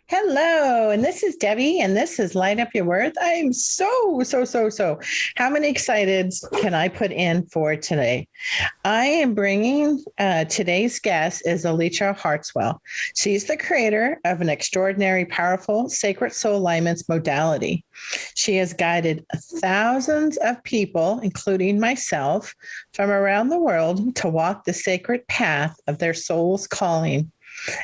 Hello, and this is Debbie, and this is Light Up Your Worth. I am so. How many excited can I put in for today? I am bringing today's guest is Elysia Hartzell. She's the creator of an extraordinary, powerful sacred soul alignments modality. She has guided thousands of people, including myself, from around the world to walk the sacred path of their soul's calling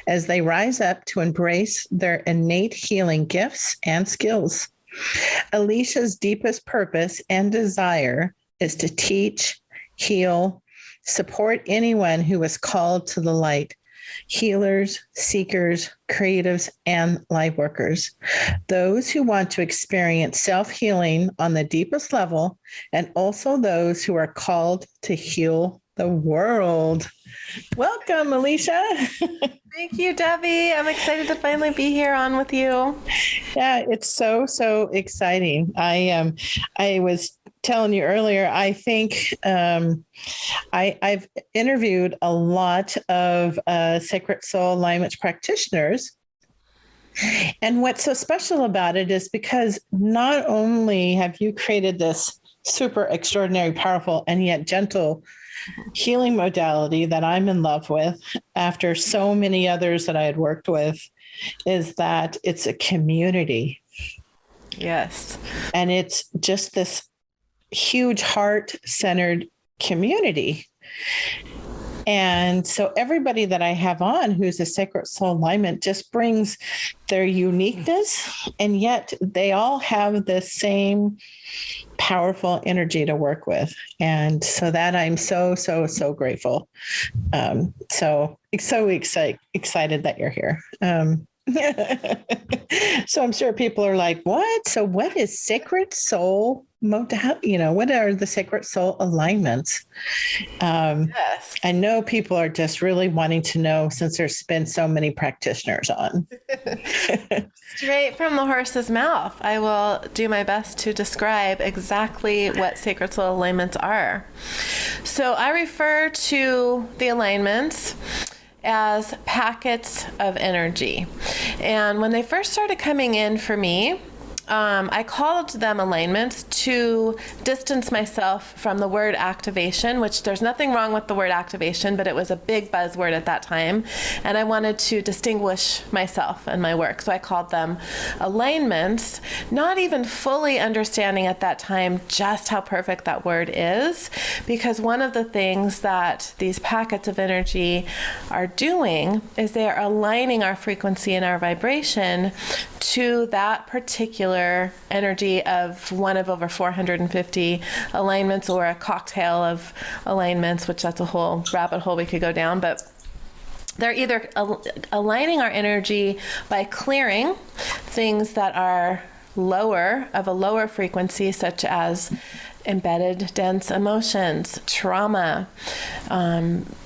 as they rise up to embrace their innate healing gifts and skills. Elysia's deepest purpose and desire is to teach, heal, support anyone who is called to the light. Healers, seekers, creatives, and lightworkers. Those who want to experience self-healing on the deepest level, and also those who are called to heal the world. Welcome, Elysia. Thank you, Debbie. I'm excited to finally be here on with you. Yeah, it's so exciting. I was telling you earlier, I think I've interviewed a lot of sacred soul alignment practitioners. And what's so special about it is because not only have you created this super extraordinary, powerful, and yet gentle healing modality that I'm in love with after so many others that I had worked with, is that it's a community. Yes. And it's just this huge heart-centered community. And so everybody that I have on who's a sacred soul alignment just brings their uniqueness, and yet they all have the same powerful energy to work with. And so that I'm so grateful. So excited that you're here. So I'm sure people are like, what? So what is sacred soul modality? What are the sacred soul alignments? Yes. I know people are just really wanting to know since there's been so many practitioners on. Straight from the horse's mouth. I will do my best to describe exactly what sacred soul alignments are. So I refer to the alignments as packets of energy. And when they first started coming in for me, I called them alignments to distance myself from the word activation, which there's nothing wrong with the word activation, but it was a big buzzword at that time. And I wanted to distinguish myself and my work. So I called them alignments, not even fully understanding at that time just how perfect that word is, because one of the things that these packets of energy are doing is they are aligning our frequency and our vibration to that particular energy of one of over 450 alignments, or a cocktail of alignments, which that's a whole rabbit hole we could go down. But they're either aligning our energy by clearing things that are lower, of a lower frequency, such as embedded dense emotions, trauma,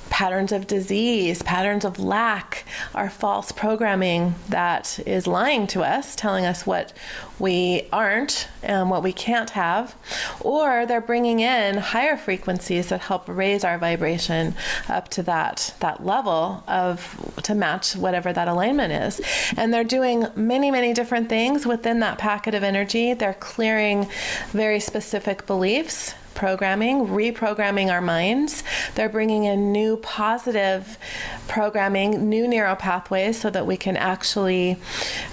patterns of disease, patterns of lack, our false programming that is lying to us, telling us what we aren't and what we can't have, or they're bringing in higher frequencies that help raise our vibration up to that level to match whatever that alignment is. And they're doing many different things within that packet of energy. They're clearing very specific beliefs, programming, reprogramming our minds. They're bringing in new positive programming, new neural pathways, so that we can actually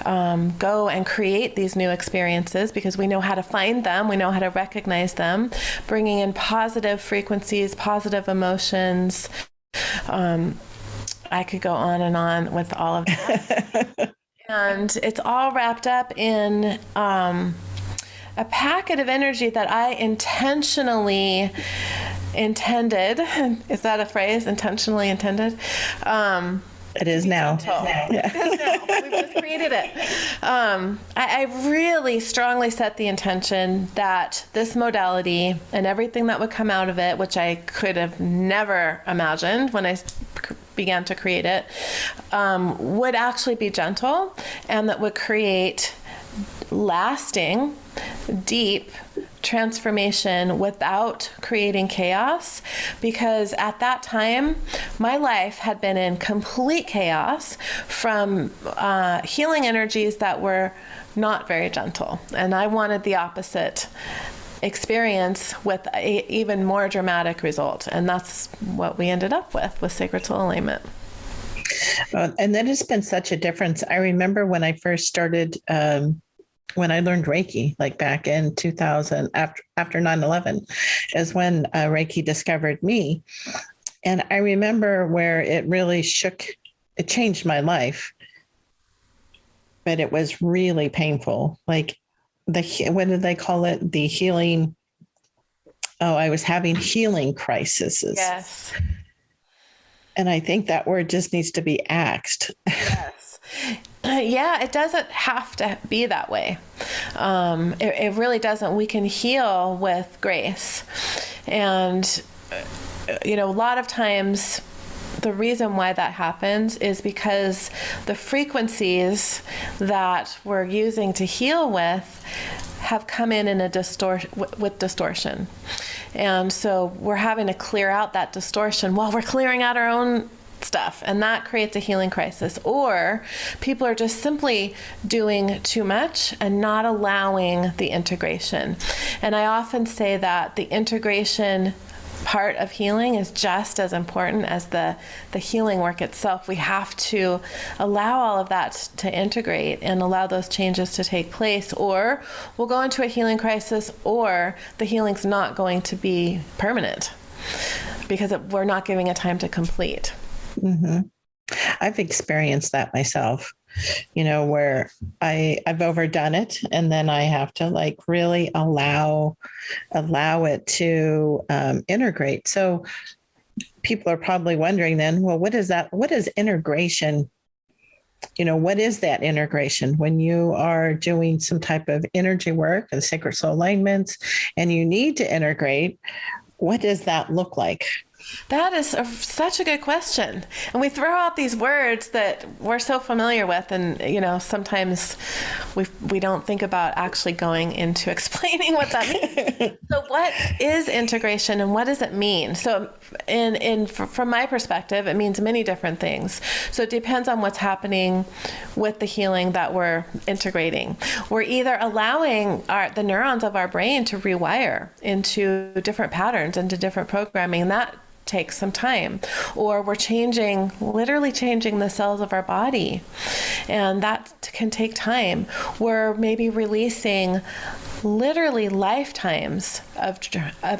go and create these new experiences, because we know how to find them, we know how to recognize them, bringing in positive frequencies, positive emotions. I could go on and on with all of that. And it's all wrapped up in a packet of energy that I intentionally intended. Is that a phrase? Intentionally intended? It is now. Yeah. It is now. We've just created it. I really strongly set the intention that this modality and everything that would come out of it, which I could have never imagined when I began to create it, would actually be gentle, and that would create lasting, deep, transformation without creating chaos, because at that time my life had been in complete chaos from healing energies that were not very gentle, and I wanted the opposite experience with a even more dramatic result, and that's what we ended up with Sacred Soul Alignment. And then it's been such a difference. I remember when I first started, when I learned Reiki, like back in 2000, after 9/11, is when Reiki discovered me. And I remember where it really it changed my life, but it was really painful. Like what did they call it? The healing. Oh, I was having healing crises. Yes. And I think that word just needs to be axed. Yes. Yeah, it doesn't have to be that way. It really doesn't. We can heal with grace. And, a lot of times the reason why that happens is because the frequencies that we're using to heal with have come in a distortion. And so we're having to clear out that distortion while we're clearing out our own stuff, and that creates a healing crisis. Or people are just simply doing too much and not allowing the integration. And I often say that the integration part of healing is just as important as the healing work itself. We have to allow all of that to integrate and allow those changes to take place, or we'll go into a healing crisis, or the healing's not going to be permanent because we're not giving it time to complete. Mm-hmm. I've experienced that myself, where I've overdone it, and then I have to really allow it to integrate. So people are probably wondering then, well, what is that? What is integration? What is that integration when you are doing some type of energy work and sacred soul alignments and you need to integrate? What does that look like? That is such a good question. And we throw out these words that we're so familiar with, and sometimes we don't think about actually going into explaining what that means. So what is integration and what does it mean? So from my perspective, it means many different things. So it depends on what's happening with the healing that we're integrating. We're either allowing the neurons of our brain to rewire into different patterns, into different programming, and that takes some time, or we're literally changing the cells of our body, and that can take time. We're maybe releasing literally lifetimes of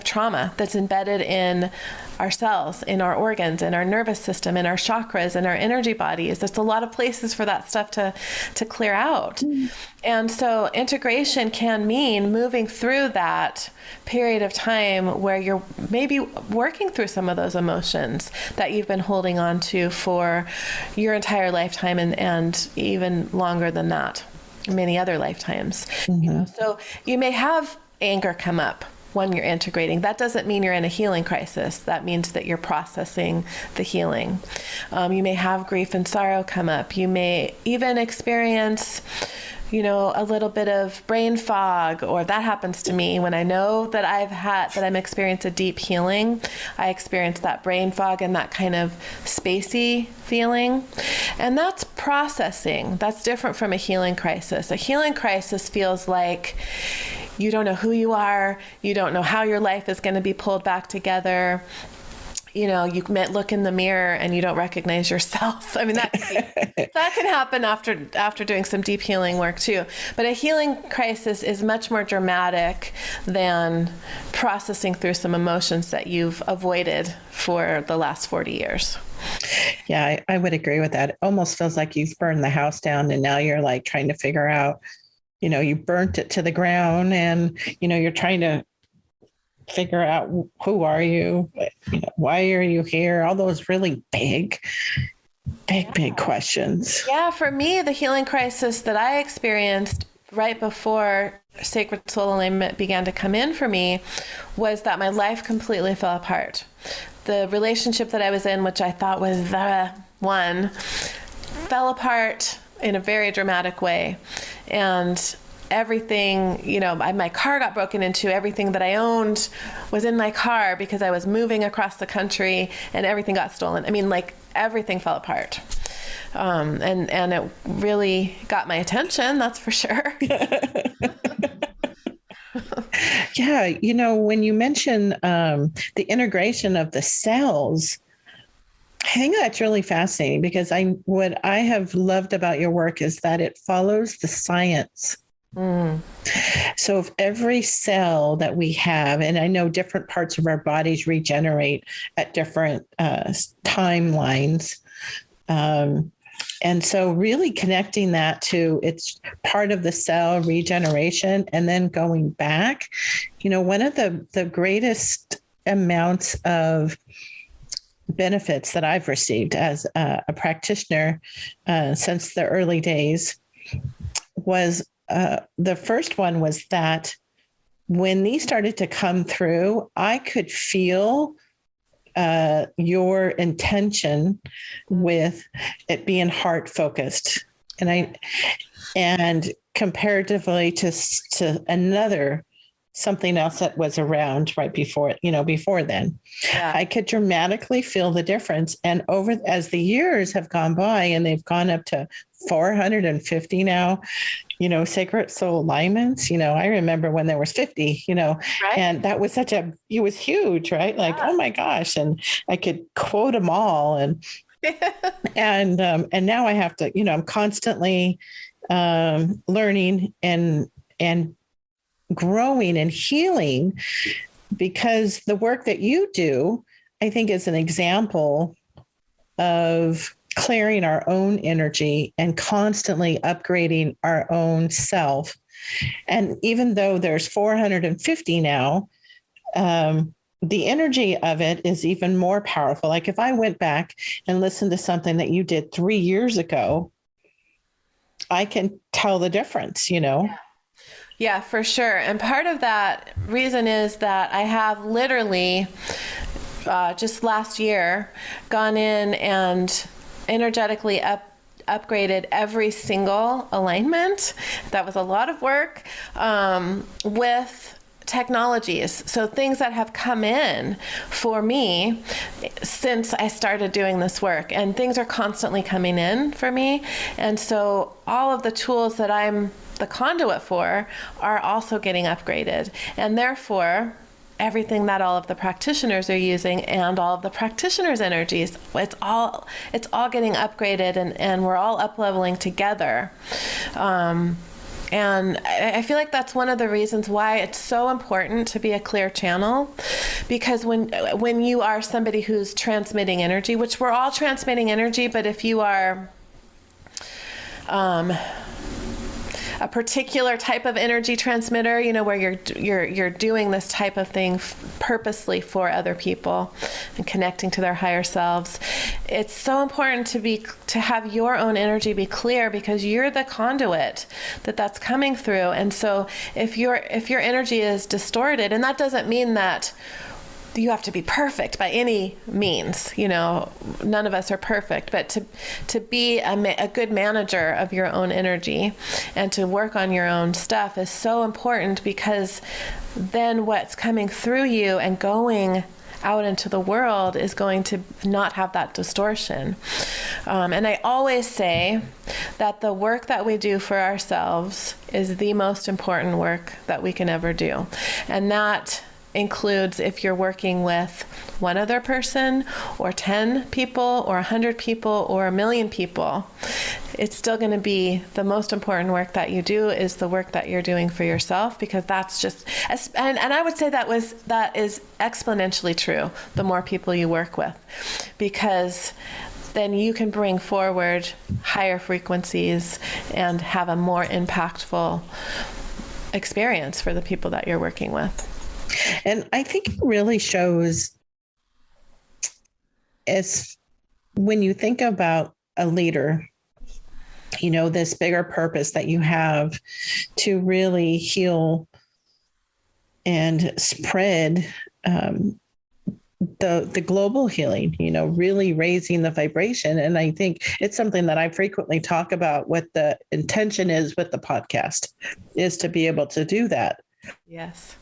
trauma that's embedded in our cells, in our organs, in our nervous system, in our chakras, in our energy bodies. There's a lot of places for that stuff to clear out. Mm. And so integration can mean moving through that period of time where you're maybe working through some of those emotions that you've been holding on to for your entire lifetime, and even longer than that, many other lifetimes. Mm-hmm. So you may have anger come up when you're integrating. That doesn't mean you're in a healing crisis. That means that you're processing the healing. You may have grief and sorrow come up. You may even experience a little bit of brain fog, or that happens to me when I know that I'm experiencing a deep healing. I experience that brain fog and that kind of spacey feeling. And that's processing. That's different from a healing crisis. A healing crisis feels like you don't know who you are. You don't know how your life is going to be pulled back together. You look in the mirror and you don't recognize yourself. I mean, that can happen after doing some deep healing work too. But a healing crisis is much more dramatic than processing through some emotions that you've avoided for the last 40 years. Yeah, I would agree with that. It almost feels like you've burned the house down, and now you're trying to figure out, you burnt it to the ground, and, you're trying to figure out who are you, why are you here? All those really big questions. Yeah, for me, the healing crisis that I experienced right before Sacred Soul Alignment began to come in for me was that my life completely fell apart. The relationship that I was in, which I thought was the one, fell apart in a very dramatic way. And everything, my car got broken into, everything that I owned was in my car because I was moving across the country and everything got stolen. I mean, like everything fell apart. And it really got my attention, that's for sure. Yeah. When you mention the integration of the cells, I think that's really fascinating because what I have loved about your work is that it follows the science. So if every cell that we have, and I know different parts of our bodies regenerate at different timelines. And so really connecting that to it's part of the cell regeneration and then going back, one of the greatest amounts of benefits that I've received as a practitioner since the early days was the first one was that when these started to come through, I could feel your intention with it being heart focused, and comparatively to another something else that was around right before before then. Yeah. I could dramatically feel the difference. And as the years have gone by and they've gone up to 450 now, sacred soul alignments, I remember when there was 50, right? And that was it was huge, right? Like, yeah. Oh my gosh. And I could quote them all. And, and now I have to, I'm constantly learning and growing and healing, because the work that you do, I think, is an example of clearing our own energy and constantly upgrading our own self. And even though there's 450 now, the energy of it is even more powerful. Like if I went back and listened to something that you did 3 years ago, I can tell the difference, Yeah. Yeah, for sure. And part of that reason is that I have literally just last year gone in and energetically upgraded every single alignment. That was a lot of work with technologies. So things that have come in for me since I started doing this work, and things are constantly coming in for me. And so all of the tools that I'm the conduit for are also getting upgraded. And therefore, everything that all of the practitioners are using and all of the practitioners' energies, it's all getting upgraded, and we're all up-leveling together. And I feel like that's one of the reasons why it's so important to be a clear channel, because when you are somebody who's transmitting energy, which we're all transmitting energy, but if you are a particular type of energy transmitter, where you're doing this type of thing purposely for other people and connecting to their higher selves, it's so important to have your own energy be clear, because you're the conduit that's coming through. And so if your energy is distorted, and that doesn't mean that you have to be perfect by any means, none of us are perfect, but to be a good manager of your own energy and to work on your own stuff is so important, because then what's coming through you and going out into the world is going to not have that distortion. And I always say that the work that we do for ourselves is the most important work that we can ever do. And that includes if you're working with one other person or 10 people or 100 people or 1 million people. It's still going to be the most important work that you do is the work that you're doing for yourself, because that's just, and I would say that is exponentially true the more people you work with, because then you can bring forward higher frequencies and have a more impactful experience for the people that you're working with. And I think it really shows, as when you think about a leader, this bigger purpose that you have to really heal and spread the global healing, really raising the vibration. And I think it's something that I frequently talk about. What the intention is with the podcast is to be able to do that. Yes.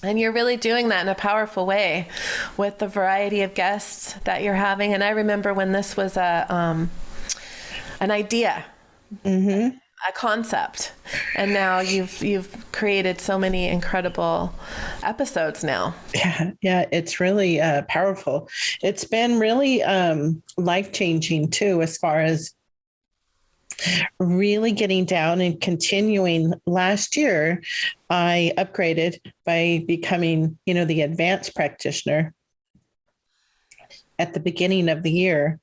And you're really doing that in a powerful way with the variety of guests that you're having. And I remember when this was an idea, a concept, and now you've created so many incredible episodes now. Yeah, it's really powerful. It's been really life-changing too, as far as really getting down and continuing. Last year, I upgraded by becoming, the advanced practitioner at the beginning of the year.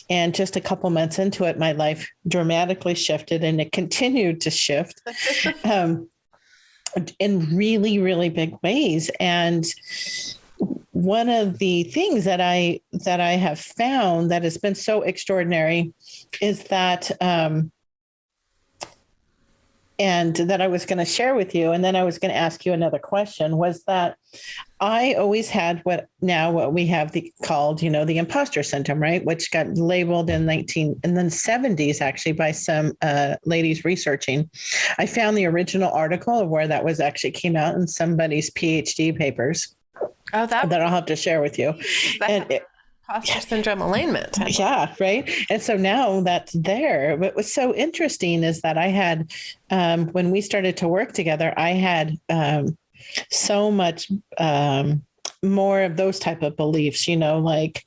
And just a couple months into it, my life dramatically shifted, and it continued to shift in really, really big ways. And one of the things that I have found that has been so extraordinary is that, and that I was going to share with you, and then I was going to ask you another question, was that I always had what we have called, the imposter syndrome, right? Which got labeled in the 70s, actually, by some ladies researching. I found the original article of where that was actually came out in somebody's PhD papers. Oh, that I'll have to share with you. Imposter syndrome alignment. Yeah, right. And so now that's there. What was so interesting is that I had, when we started to work together, I had so much more of those type of beliefs, like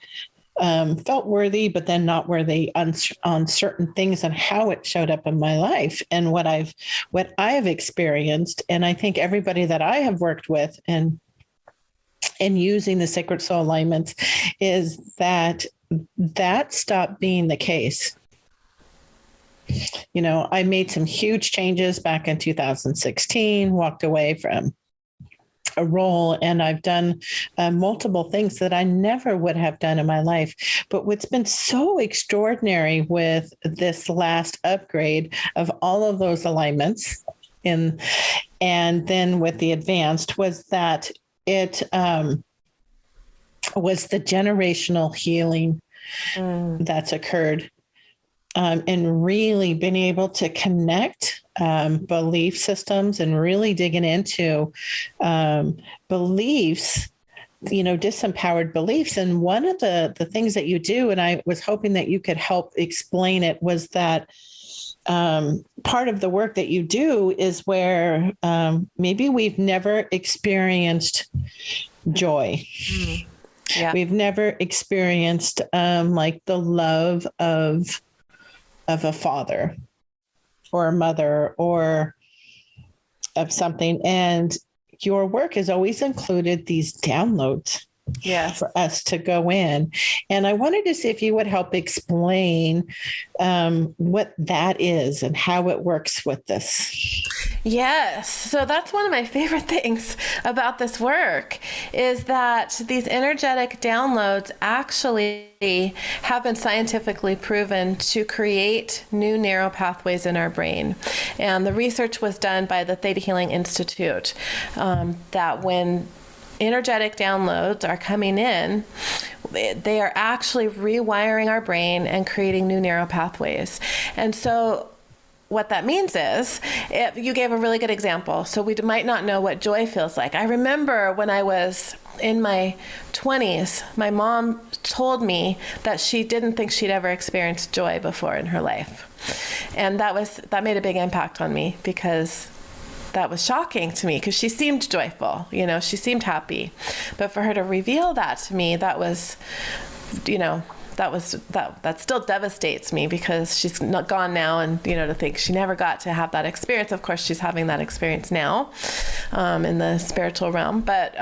felt worthy, but then not worthy on certain things and how it showed up in my life and what I've experienced. And I think everybody that I have worked with and using the sacred soul alignments is that stopped being the case. I made some huge changes back in 2016, walked away from a role, and I've done multiple things that I never would have done in my life. But what's been so extraordinary with this last upgrade of all of those alignments and then with the advanced was that it was the generational healing that's occurred, and really been able to connect belief systems and really digging into beliefs, disempowered beliefs. And one of the things that you do, and I was hoping that you could help explain it, was that part of the work that you do is where maybe we've never experienced joy. Yeah. We've never experienced like the love of a father or a mother or of something. And your work has always included these downloads. Yes. For us to go in. And I wanted to see if you would help explain what that is and how it works with this. Yes. So that's one of my favorite things about this work is that these energetic downloads actually have been scientifically proven to create new neural pathways in our brain. And the research was done by the Theta Healing Institute, that when energetic downloads are coming in, they are actually rewiring our brain and creating new neural pathways. And so what that means is, if you gave a really good example, so we might not know what joy feels like. I remember when I was in my 20s, my mom told me that she didn't think she'd ever experienced joy before in her life. And that made a big impact on me, because that was shocking to me, because she seemed joyful, she seemed happy. But for her to reveal that to me, that still devastates me, because she's not gone now, and to think she never got to have that experience. Of course, she's having that experience now in the spiritual realm. But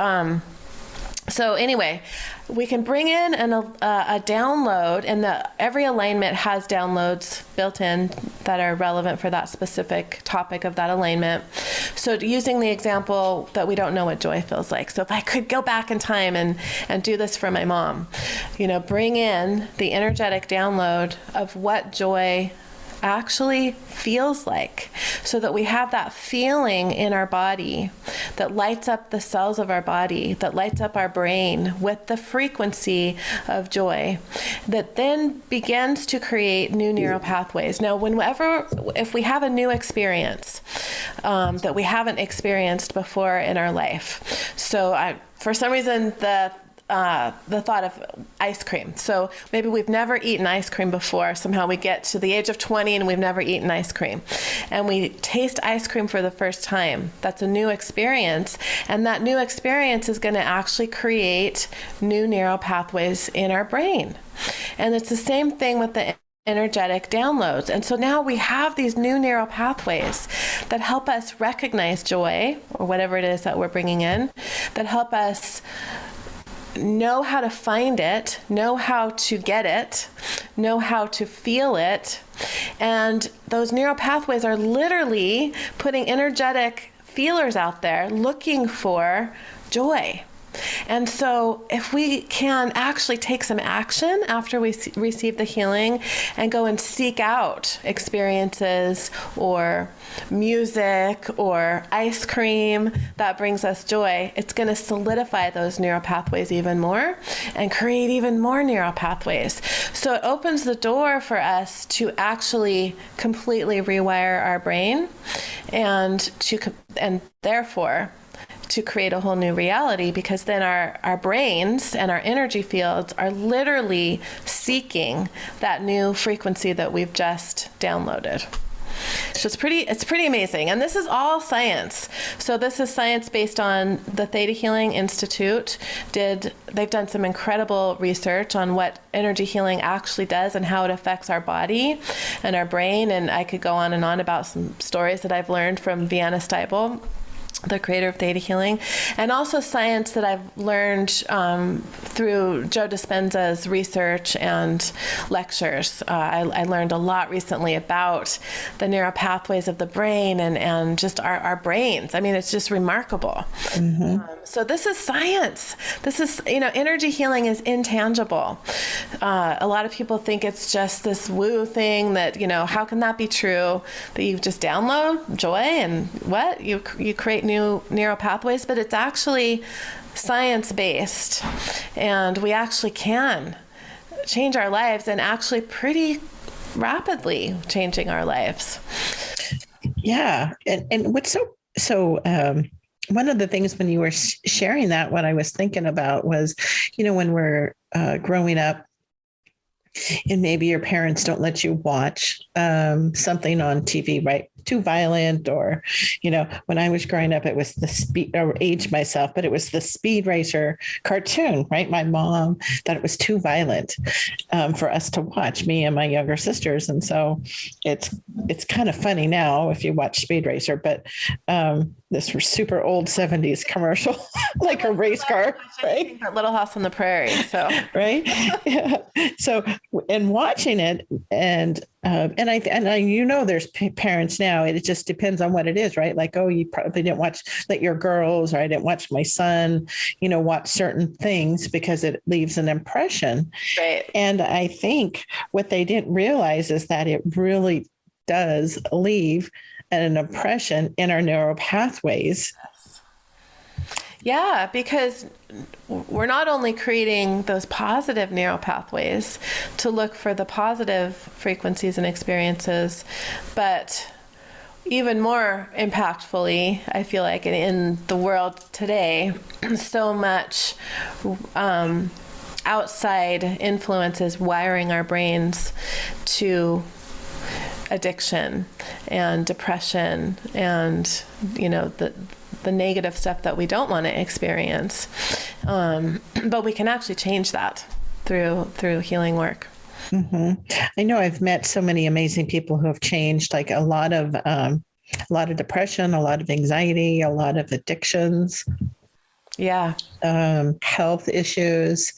so anyway, we can bring in a download, and every alignment has downloads built in that are relevant for that specific topic of that alignment. So using the example that we don't know what joy feels like. So if I could go back in time and do this for my mom, bring in the energetic download of what joy actually feels like, so that we have that feeling in our body that lights up the cells of our body, that lights up our brain with the frequency of joy, that then begins to create new neural pathways. Now, if we have a new experience that we haven't experienced before in our life, so for some reason, the thought of ice cream. So maybe we've never eaten ice cream before. Somehow we get to the age of 20 and we've never eaten ice cream. And we taste ice cream for the first time. That's a new experience. And that new experience is going to actually create new neural pathways in our brain. And it's the same thing with the energetic downloads. And so now we have these new neural pathways that help us recognize joy, or whatever it is that we're bringing in, that help us know how to find it, know how to get it, know how to feel it. And those neural pathways are literally putting energetic feelers out there looking for joy. And so if we can actually take some action after we receive the healing and go and seek out experiences or music or ice cream that brings us joy, it's going to solidify those neural pathways even more and create even more neural pathways. So it opens the door for us to actually completely rewire our brain and therefore to create a whole new reality, because then our brains and our energy fields are literally seeking that new frequency that we've just downloaded. So it's pretty amazing. And this is all science. So this is science based on the Theta Healing Institute. They've done some incredible research on what energy healing actually does and how it affects our body and our brain. And I could go on and on about some stories that I've learned from Vienna Steibel, the creator of Theta Healing, and also science that I've learned through Joe Dispenza's research and lectures. I learned a lot recently about the neural pathways of the brain and just our brains. I mean, it's just remarkable. Mm-hmm. So this is science. This is, energy healing is intangible. A lot of people think it's just this woo thing that, how can that be true? That you just download joy and what? You create new neural pathways, but it's actually science-based, and we actually can change our lives, and actually pretty rapidly changing our lives. Yeah. And what's so one of the things when you were sharing that, what I was thinking about was, when we're growing up, and maybe your parents don't let you watch something on TV, right? Too violent, or, when I was growing up, it was the speed, or age myself, but it was the Speed Racer cartoon, right? My mom thought it was too violent for us to watch, me and my younger sisters. And so it's kind of funny now if you watch Speed Racer, but this was super old 70s commercial, like a race car, right? Little House on the Prairie. So, right. Yeah. So, and watching it, and I there's parents now, it just depends on what it is, right? Like, oh, you probably didn't let your girls, or I didn't watch my son, watch certain things because it leaves an impression. Right. And I think what they didn't realize is that it really does leave an impression in our neural pathways. Yeah, because we're not only creating those positive neural pathways to look for the positive frequencies and experiences, but even more impactfully, I feel like in the world today, so much outside influences wiring our brains to addiction and depression and, the negative stuff that we don't want to experience. But we can actually change that through healing work. Mm-hmm. I know I've met so many amazing people who have changed, like a lot of depression, a lot of anxiety, a lot of addictions. Yeah. Health issues.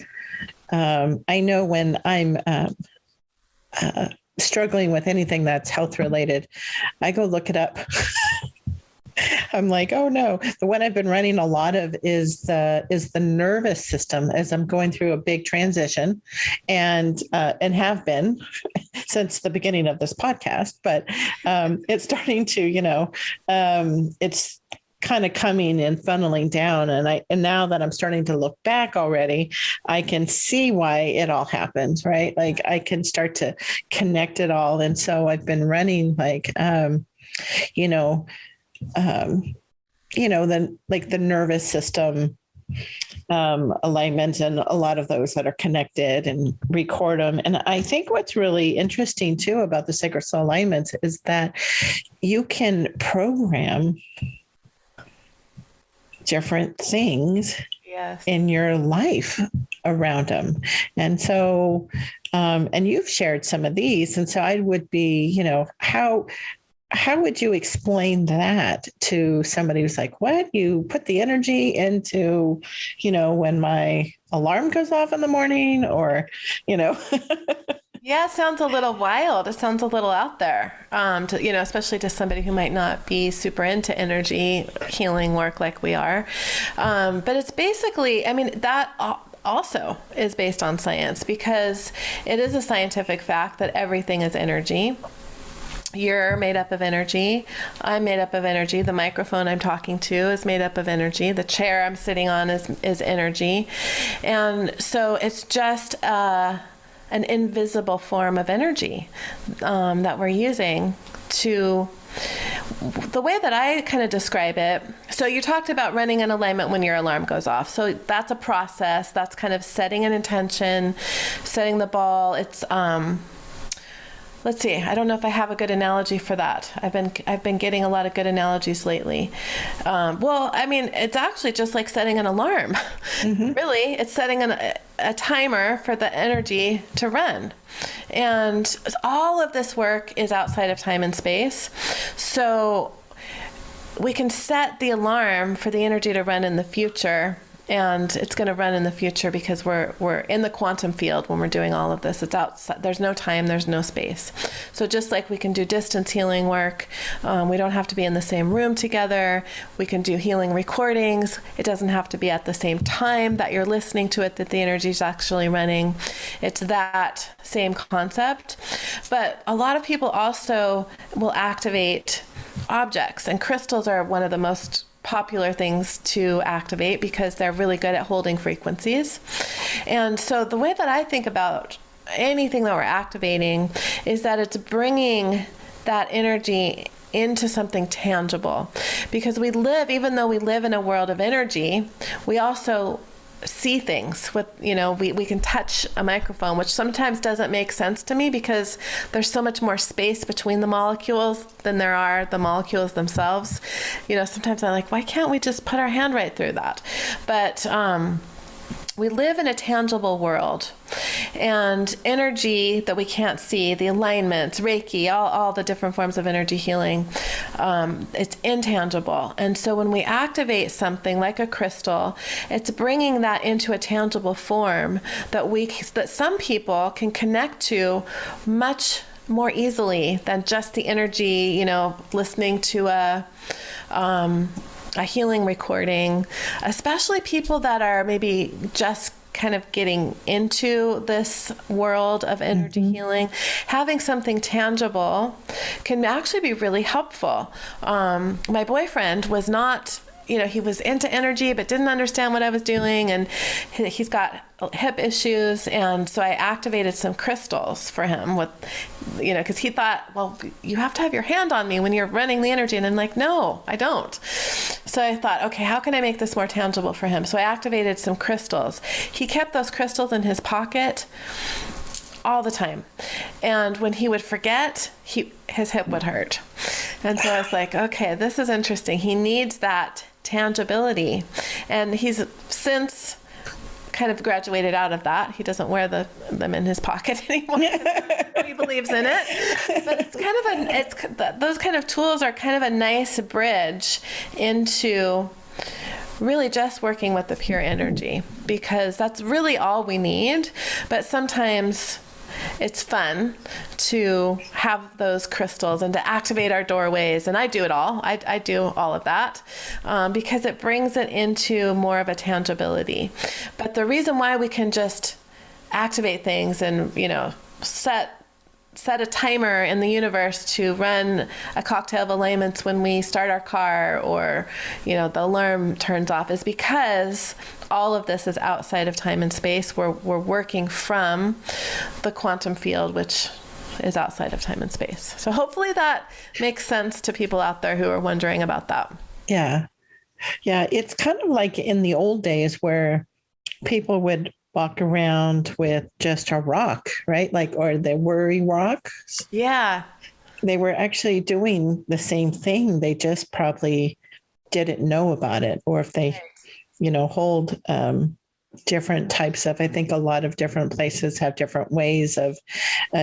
I know when I'm struggling with anything that's health related, I go look it up. I'm like, oh no. The one I've been running a lot of is the nervous system, as I'm going through a big transition, and have been since the beginning of this podcast, but it's starting to, it's kind of coming and funneling down. And now that I'm starting to look back already, I can see why it all happens, right? Like I can start to connect it all. And so I've been running the nervous system alignments, and a lot of those that are connected, and record them. And I think what's really interesting too about the sacred soul alignments is that you can program different things in your life around them. And so, and you've shared some of these. And so I would be, how would you explain that to somebody who's like, what? You put the energy into, when my alarm goes off in the morning, or, Yeah, it sounds a little wild. It sounds a little out there, especially to somebody who might not be super into energy healing work like we are. But it's basically, that also is based on science, because it is a scientific fact that everything is energy. You're made up of energy. I'm made up of energy. The microphone I'm talking to is made up of energy. The chair I'm sitting on is energy. And so it's just an invisible form of energy that we're using to, the way that I kind of describe it. So you talked about running an alignment when your alarm goes off. So that's a process. That's kind of setting an intention, setting the ball. It's, let's see, I don't know if I have a good analogy for that. I've been getting a lot of good analogies lately. It's actually just like setting an alarm. Mm-hmm. Really, it's setting a timer for the energy to run. And all of this work is outside of time and space. So we can set the alarm for the energy to run in the future. And it's going to run in the future because we're in the quantum field when we're doing all of this. It's outside. There's no time. There's no space. So just like we can do distance healing work, we don't have to be in the same room together. We can do healing recordings. It doesn't have to be at the same time that you're listening to it that the energy is actually running. It's that same concept. But a lot of people also will activate objects, and crystals are one of the most popular things to activate because they're really good at holding frequencies. And so the way that I think about anything that we're activating is that it's bringing that energy into something tangible, because even though we live in a world of energy, we also see things with, we can touch a microphone, which sometimes doesn't make sense to me because there's so much more space between the molecules than there are the molecules themselves. Sometimes I'm like, why can't we just put our hand right through that? But we live in a tangible world, and energy that we can't see, the alignments, Reiki, all the different forms of energy healing, it's intangible. And so when we activate something like a crystal, it's bringing that into a tangible form that some people can connect to much more easily than just the energy, listening to a healing recording, especially people that are maybe just kind of getting into this world of energy mm-hmm. healing. Having something tangible can actually be really helpful. My boyfriend was not, he was into energy but didn't understand what I was doing, and he's got hip issues, and so I activated some crystals for him with, because he thought, well, you have to have your hand on me when you're running the energy, and I'm like, no, I don't. So I thought, okay, how can I make this more tangible for him? So I activated some crystals. He kept those crystals in his pocket all the time, and when he would forget, his hip would hurt. And so I was like, okay, this is interesting. He needs that tangibility, and he's since kind of graduated out of that. He doesn't wear them in his pocket anymore. He believes in it. But it's those kind of tools are kind of a nice bridge into really just working with the pure energy, because that's really all we need. But sometimes it's fun to have those crystals and to activate our doorways. And I do it all. I do all of that because it brings it into more of a tangibility. But the reason why we can just activate things and, set set a timer in the universe to run a cocktail of alignments when we start our car, or, the alarm turns off, is because all of this is outside of time and space. We're working from the quantum field, which is outside of time and space. So hopefully that makes sense to people out there who are wondering about that. Yeah. Yeah. It's kind of like in the old days where people would walk around with just a rock, right? Or the worry rock. Yeah. They were actually doing the same thing. They just probably didn't know about it. Or if they, hold different types of, I think a lot of different places have different ways of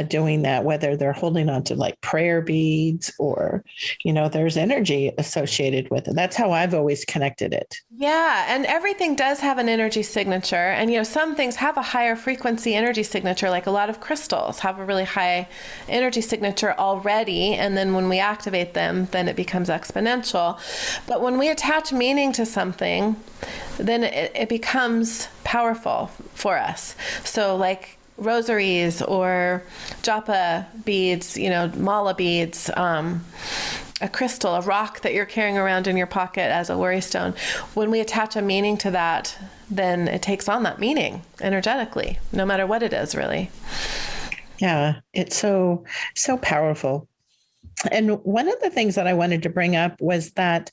doing that, whether they're holding on to like prayer beads or, there's energy associated with it. That's how I've always connected it. Yeah. And everything does have an energy signature. And, some things have a higher frequency energy signature, like a lot of crystals have a really high energy signature already. And then when we activate them, then it becomes exponential. But when we attach meaning to something, then it becomes powerful for us. So like rosaries or japa beads, mala beads, a crystal, a rock that you're carrying around in your pocket as a worry stone. When we attach a meaning to that, then it takes on that meaning energetically, no matter what it is, really. Yeah, it's so powerful. And one of the things that I wanted to bring up was that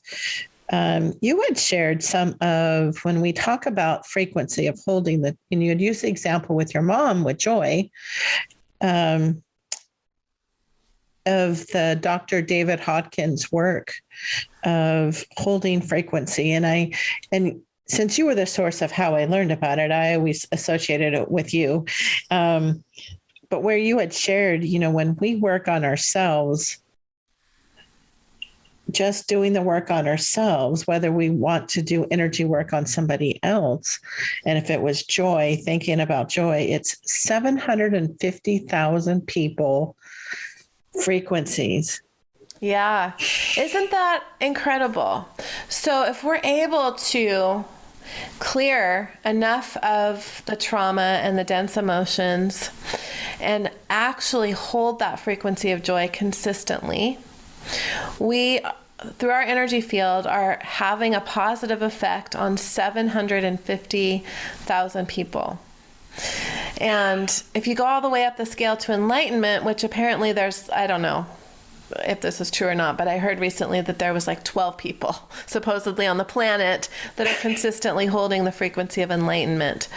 you had shared some of, when we talk about frequency of holding and you had used the example with your mom with joy, of the Dr. David Hodkins' work of holding frequency. And since you were the source of how I learned about it, I always associated it with you. But where you had shared, when we work on ourselves, just doing the work on ourselves, whether we want to do energy work on somebody else. And if it was joy, thinking about joy, it's 750,000 people frequencies. Yeah. Isn't that incredible? So if we're able to clear enough of the trauma and the dense emotions and actually hold that frequency of joy consistently, we, through our energy field, are having a positive effect on 750,000 people. And if you go all the way up the scale to enlightenment, which apparently there's, I don't know if this is true or not, but I heard recently that there was like 12 people supposedly on the planet that are consistently holding the frequency of enlightenment.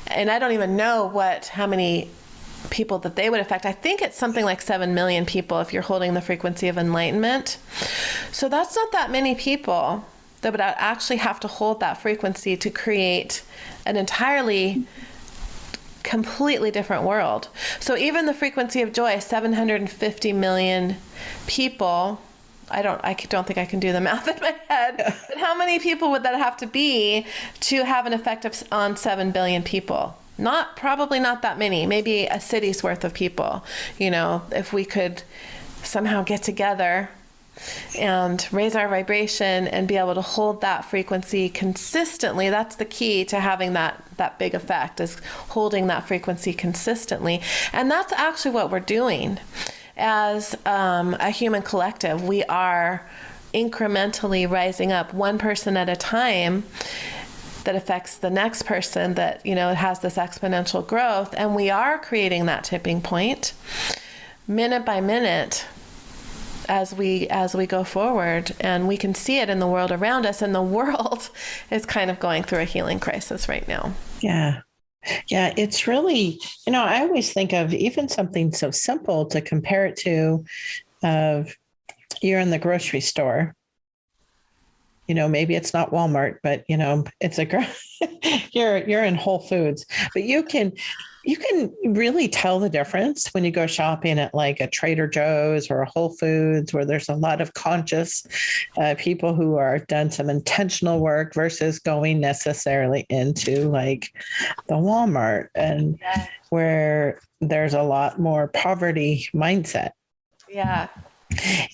And I don't even know how many people that they would affect. I think it's something like 7 million people if you're holding the frequency of enlightenment. So that's not that many people that would actually have to hold that frequency to create an entirely completely different world. So even the frequency of joy, 750 million people, I don't think I can do the math in my head, but how many people would that have to be to have an effect on 7 billion people? Probably not that many, maybe a city's worth of people. If we could somehow get together and raise our vibration and be able to hold that frequency consistently, that's the key to having that big effect, is holding that frequency consistently. And that's actually what we're doing as a human collective. We are incrementally rising up one person at a time that affects the next person, that, it has this exponential growth. And we are creating that tipping point minute by minute as we go forward, and we can see it in the world around us, and the world is kind of going through a healing crisis right now. Yeah. Yeah. It's really, I always think of even something so simple to compare it to, you're in the grocery store. Maybe it's not Walmart, but it's you're in Whole Foods, but you can really tell the difference when you go shopping at like a Trader Joe's or a Whole Foods, where there's a lot of conscious people who are done some intentional work versus going necessarily into like the Walmart, and where there's a lot more poverty mindset. Yeah.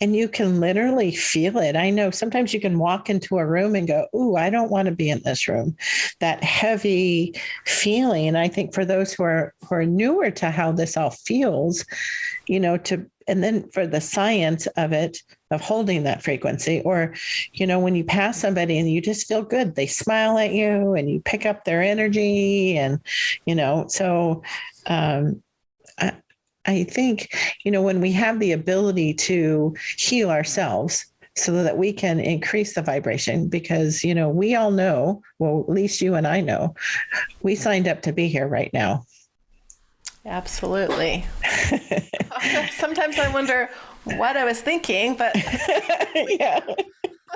And you can literally feel it. I know sometimes you can walk into a room and go, "Ooh, I don't want to be in this room." That heavy feeling. And I think for those who are newer to how this all feels, and then for the science of it, of holding that frequency, or, when you pass somebody and you just feel good, they smile at you and you pick up their energy. And, so I think, when we have the ability to heal ourselves so that we can increase the vibration, because, we all know, well, at least you and I know, we signed up to be here right now. Absolutely. Sometimes I wonder what I was thinking, but yeah,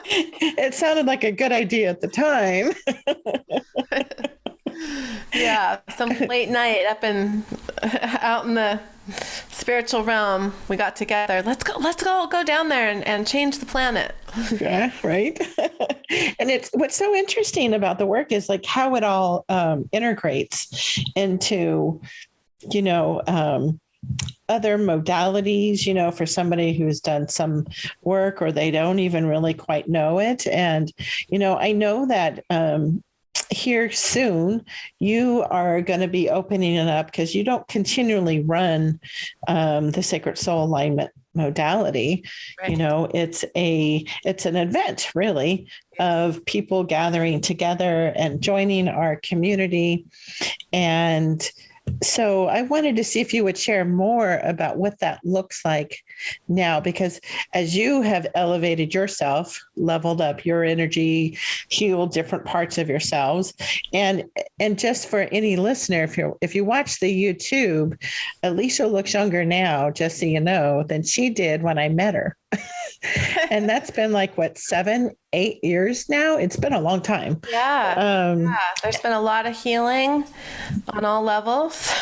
it sounded like a good idea at the time. Yeah, some late night out in the spiritual realm, we got together. Let's go down there and change the planet. Yeah, right. And it's what's so interesting about the work is like how it all integrates into, other modalities, for somebody who's done some work or they don't even really quite know it. And, I know that here soon, you are going to be opening it up because you don't continually run the Sacred Soul Alignment modality. Right. It's an event really of people gathering together and joining our community. And so I wanted to see if you would share more about what that looks like now, because as you have elevated yourself, leveled up your energy, healed different parts of yourselves, and just for any listener, if you watch the YouTube, Elysia looks younger now, just so you know, than she did when I met her. And that's been like, 7-8 years now? It's been a long time. Yeah. There's been a lot of healing on all levels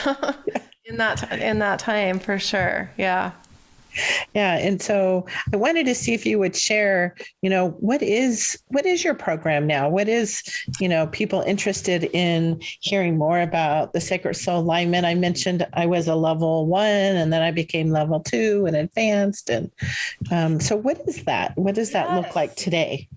in that time, for sure. Yeah. Yeah. And so I wanted to see if you would share, what is your program now? What is, people interested in hearing more about the Sacred Soul Alignment? I mentioned I was a level 1 and then I became level 2 and advanced. And so what is that? What does that look like today?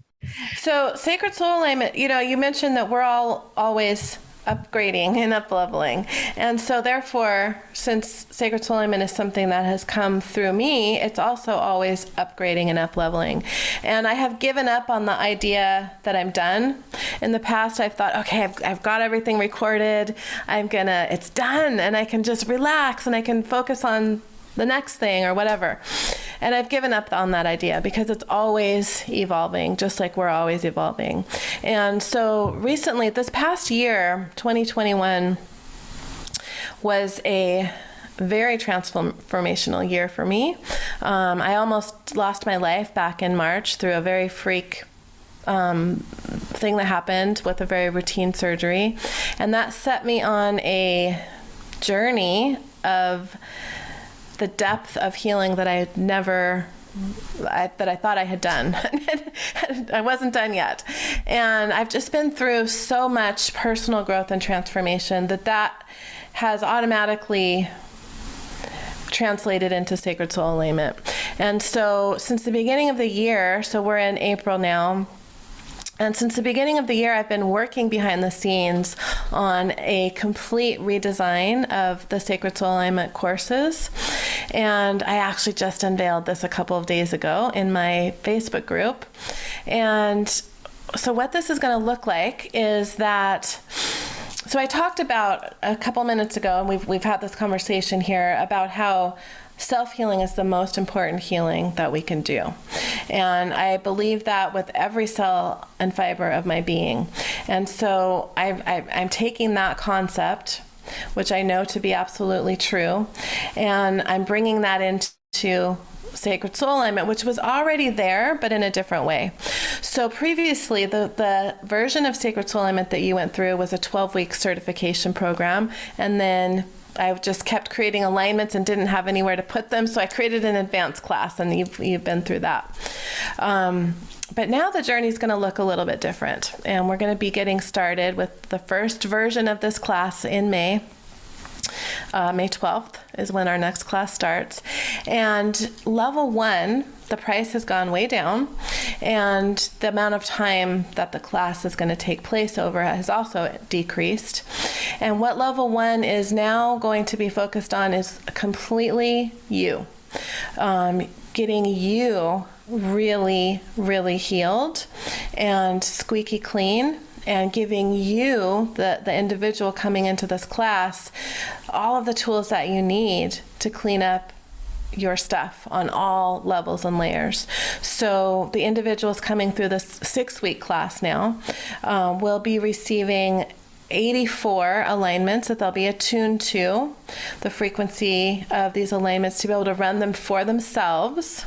So Sacred Soul Alignment, you mentioned that we're all always upgrading and upleveling. And so therefore, since Sacred Soul Alignment is something that has come through me, it's also always upgrading and upleveling. And I have given up on the idea that I'm done. In the past, I've thought, okay, I've got everything recorded. It's done, and I can just relax and I can focus on the next thing or whatever. And I've given up on that idea because it's always evolving, just like we're always evolving. And so recently, this past year, 2021, was a very transformational year for me. I almost lost my life back in March through a very freak thing that happened with a very routine surgery. And that set me on a journey of the depth of healing that I thought I had done. I wasn't done yet. And I've just been through so much personal growth and transformation that has automatically translated into Sacred Soul Alignment. And so since the beginning of the year, so we're in April now, and since the beginning of the year, I've been working behind the scenes on a complete redesign of the Sacred Soul Alignment courses. And I actually just unveiled this a couple of days ago in my Facebook group. And so what this is going to look like is that, so I talked about a couple minutes ago, and we've had this conversation here about how self-healing is the most important healing that we can do. And I believe that with every cell and fiber of my being. And so I'm taking that concept, which I know to be absolutely true, and I'm bringing that into Sacred Soul Alignment, which was already there, but in a different way. So previously, the version of Sacred Soul Alignment that you went through was a 12-week certification program, and then I just kept creating alignments and didn't have anywhere to put them, so I created an advanced class, and you've been through that. But now the journey is going to look a little bit different, and we're going to be getting started with the first version of this class in May. May 12th is when our next class starts. And level 1 the price has gone way down, and the amount of time that the class is going to take place over has also decreased. And what level 1 is now going to be focused on is completely you. Getting you really, really healed and squeaky clean, and giving you, the individual coming into this class, all of the tools that you need to clean up your stuff on all levels and layers. So the individuals coming through this 6-week class now will be receiving 84 alignments that they'll be attuned to, the frequency of these alignments, to be able to run them for themselves.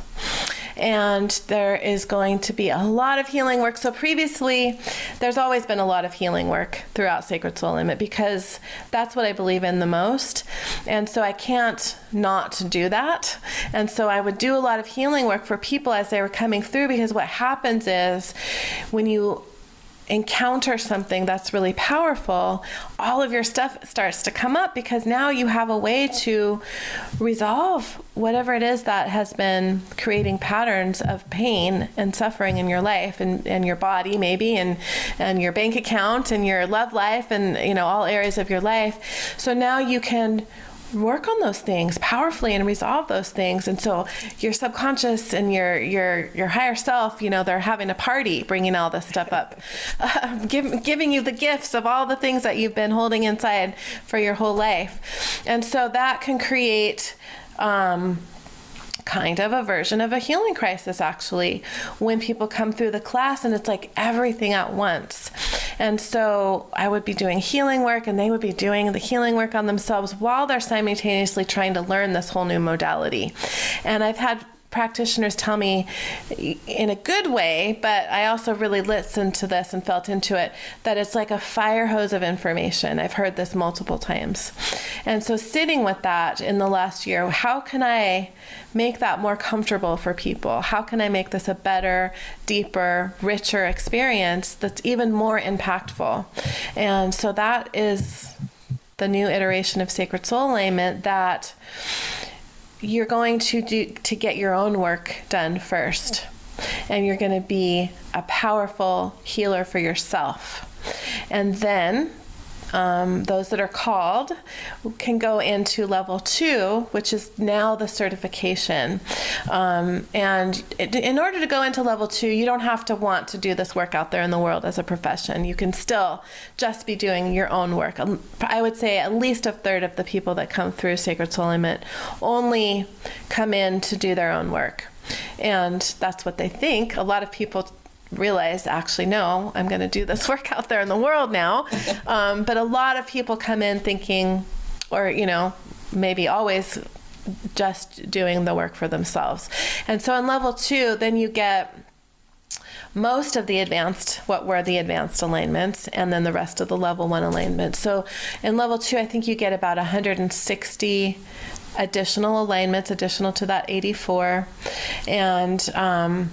And there is going to be a lot of healing work. So previously, there's always been a lot of healing work throughout Sacred Soul Alignment, because that's what I believe in the most. And so I can't not do that. And so I would do a lot of healing work for people as they were coming through, because what happens is when you encounter something that's really powerful, all of your stuff starts to come up, because now you have a way to resolve whatever it is that has been creating patterns of pain and suffering in your life, and your body maybe, and your bank account and your love life, and all areas of your life. So now you can work on those things powerfully and resolve those things. And so your subconscious and your higher self, they're having a party, bringing all this stuff up, giving you the gifts of all the things that you've been holding inside for your whole life. And so that can create kind of a version of a healing crisis, actually, when people come through the class and it's like everything at once. And so I would be doing healing work, and they would be doing the healing work on themselves while they're simultaneously trying to learn this whole new modality. And I've had practitioners tell me in a good way, but I also really listened to this and felt into it, that it's like a fire hose of information. I've heard this multiple times. And so sitting with that in the last year, how can I make that more comfortable for people? How can I make this a better, deeper, richer experience that's even more impactful? And so that is the new iteration of Sacred Soul Alignment, that you're going to get your own work done first, and you're going to be a powerful healer for yourself. And then those that are called can go into level 2, which is now the certification. And in order to go into level 2, you don't have to want to do this work out there in the world as a profession. You can still just be doing your own work. I would say at least a third of the people that come through Sacred Soul Alignment only come in to do their own work. And that's what they think. A lot of people realize, actually, no, I'm going to do this work out there in the world now. But a lot of people come in thinking, or, maybe always just doing the work for themselves. And so in level 2, then you get most of the advanced alignments, and then the rest of the level 1 alignments. So in level 2, I think you get about 160 additional alignments, additional to that 84. And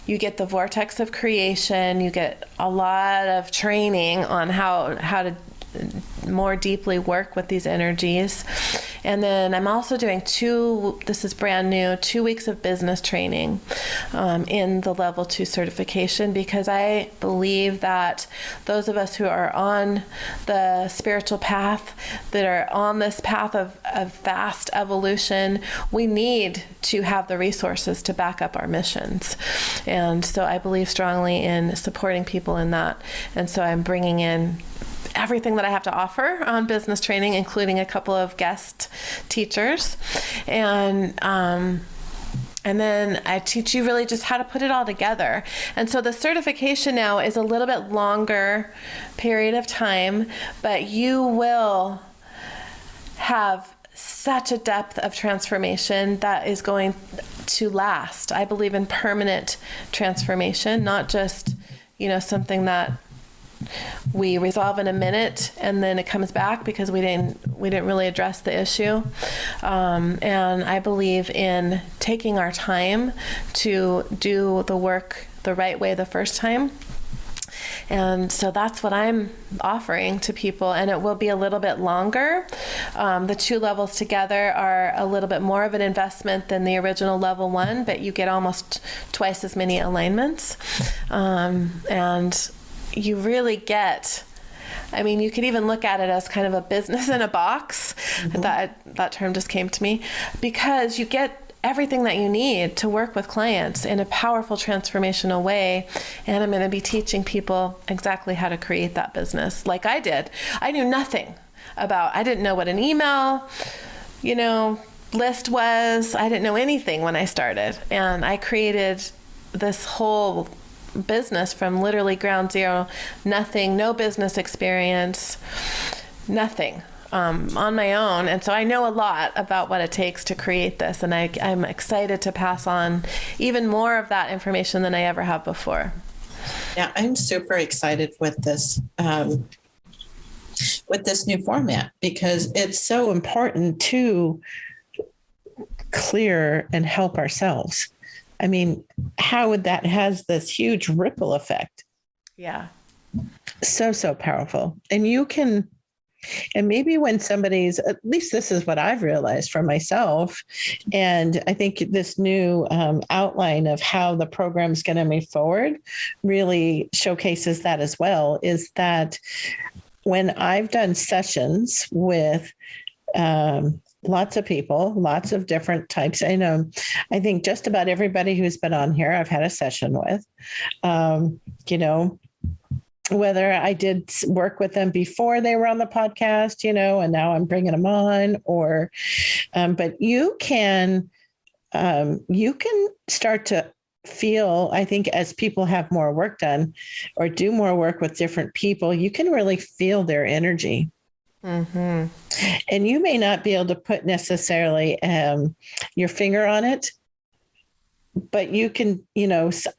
you get the vortex of creation. You get a lot of training on how to more deeply work with these energies. And then I'm also doing this is brand new, 2 weeks of business training in the level 2 certification, because I believe that those of us who are on the spiritual path, that are on this path of vast evolution, we need to have the resources to back up our missions. And so I believe strongly in supporting people in that. And so I'm bringing in everything that I have to offer on business training, including a couple of guest teachers. And then I teach you really just how to put it all together. And so the certification now is a little bit longer period of time, but you will have such a depth of transformation that is going to last. I believe in permanent transformation, not just, something that we resolve in a minute and then it comes back because we didn't really address the issue. And I believe in taking our time to do the work the right way the first time, And so that's what I'm offering to people, and it will be a little bit longer. The 2 levels together are a little bit more of an investment than the original level 1, but you get almost twice as many alignments. And you really get, I mean, you could even look at it as kind of a business in a box. That term just came to me, because you get everything that you need to work with clients in a powerful transformational way. And I'm going to be teaching people exactly how to create that business like I did. I knew nothing about, I didn't know what an email, list was. I didn't know anything when I started. And I created this whole business from literally ground zero, nothing, no business experience, nothing. On my own. And so I know a lot about what it takes to create this. And I'm excited to pass on even more of that information than I ever have before. Yeah, I'm super excited with this new format, because It's so important to clear and help ourselves. I mean, how would that has this huge ripple effect? Yeah. So powerful. And you can, and maybe when somebody's, at least this is what I've realized for myself. And I think this new outline of how the program's going to move forward really showcases that as well, is that when I've done sessions with lots of people, lots of different types. I think just about everybody who's been on here, I've had a session with, whether I did work with them before they were on the podcast, and now I'm bringing them on, or, but you can start to feel, I think, as people have more work done or do more work with different people, you can really feel their energy. Mm-hmm. And you may not be able to put necessarily your finger on it, but you can,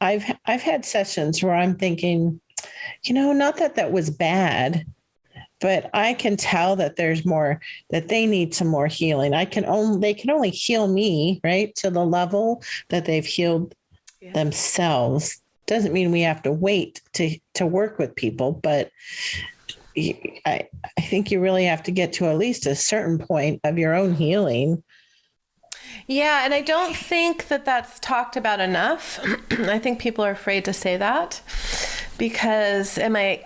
I've had sessions where I'm thinking, not that was bad, but I can tell that there's more, that they need some more healing. They can only heal me, right, to the level that they've healed themselves. Doesn't mean we have to wait to work with people, but I think you really have to get to at least a certain point of your own healing. Yeah, and I don't think that that's talked about enough. I think people are afraid to say that because it might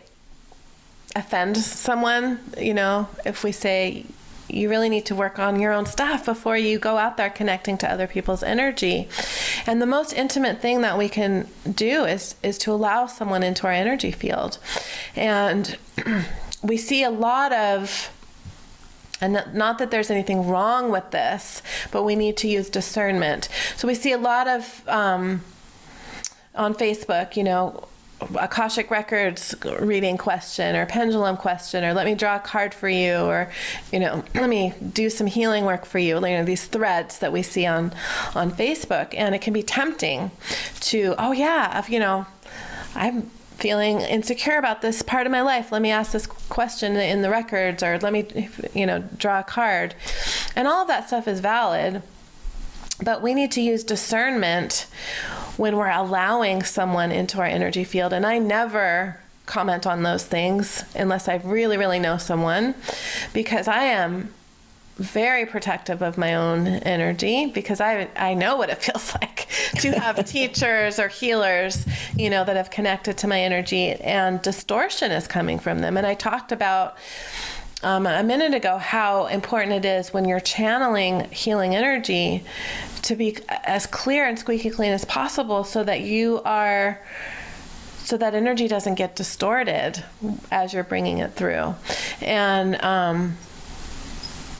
offend someone, if we say you really need to work on your own stuff before you go out there connecting to other people's energy. And the most intimate thing that we can do is to allow someone into our energy field. And we see a lot of, and not that there's anything wrong with this, but we need to use discernment. So we see a lot of, on Facebook, Akashic Records reading question or pendulum question, or let me draw a card for you, or, let me do some healing work for you. These threads that we see on Facebook. And it can be tempting to, I'm feeling insecure about this part of my life. Let me ask this question in the records, or let me, draw a card. And all of that stuff is valid, but we need to use discernment when we're allowing someone into our energy field. And I never comment on those things unless I really, really know someone, because I am very protective of my own energy, because I know what it feels like to have teachers or healers, that have connected to my energy, and distortion is coming from them. And I talked about a minute ago how important it is when you're channeling healing energy to be as clear and squeaky clean as possible, so that energy doesn't get distorted as you're bringing it through. And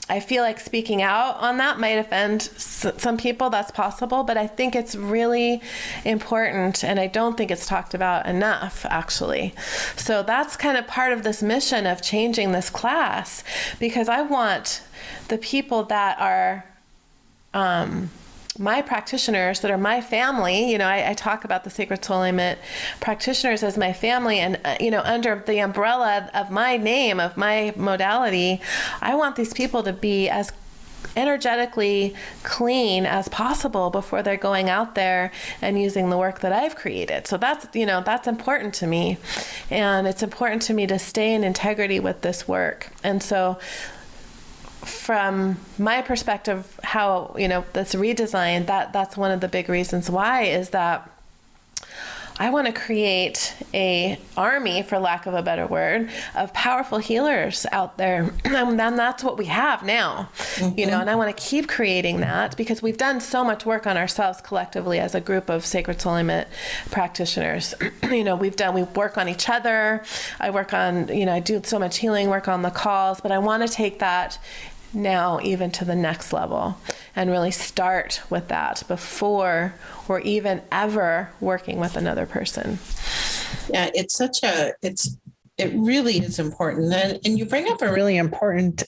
I feel like speaking out on that might offend some people. That's possible, but I think it's really important, and I don't think it's talked about enough, actually. So that's kind of part of this mission of changing this class, because I want the people that are my practitioners, that are my family. I talk about the Sacred Soul Alignment practitioners as my family, and under the umbrella of my name, of my modality, I want these people to be as energetically clean as possible before they're going out there and using the work that I've created. So that's, that's important to me. And it's important to me to stay in integrity with this work. And so from my perspective, how, this redesign, that's one of the big reasons why, is that I want to create a army, for lack of a better word, of powerful healers out there. And then that's what we have now, and I want to keep creating that, because we've done so much work on ourselves collectively as a group of sacred soul alignment practitioners. We work on each other. I work on, I do so much healing work on the calls, but I want to take that now even to the next level and really start with that before or even ever working with another person. Yeah, it really is important. And you bring up a Really important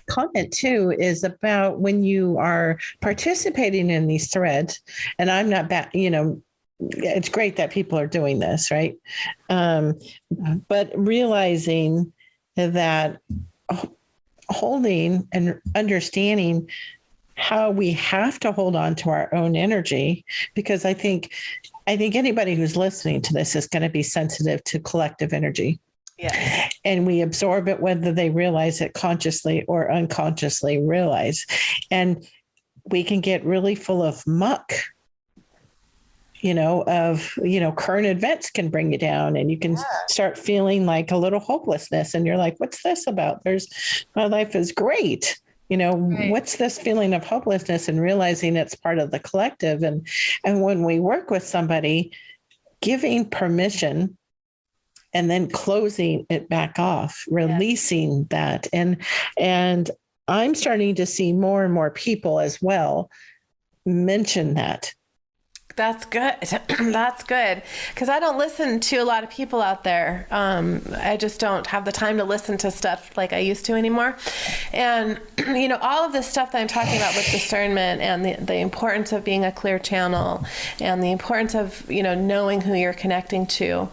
comment too, is about when you are participating in these threads, and I'm not it's great that people are doing this, right? But realizing that holding and understanding how we have to hold on to our own energy, because I think anybody who's listening to this is going to be sensitive to collective energy. Yeah. And we absorb it, whether they realize it consciously or unconsciously realize. And we can get really full of muck, current events can bring you down, and you can start feeling like a little hopelessness. And you're like, what's this about? My life is great. Right. What's this feeling of hopelessness, and realizing it's part of the collective. And when we work with somebody, giving permission and then closing it back off, releasing that. And I'm starting to see more and more people as well mention that. That's good. That's good. Because I don't listen to a lot of people out there. I just don't have the time to listen to stuff like I used to anymore. And, all of this stuff that I'm talking about with discernment, and the importance of being a clear channel, and the importance of, knowing who you're connecting to.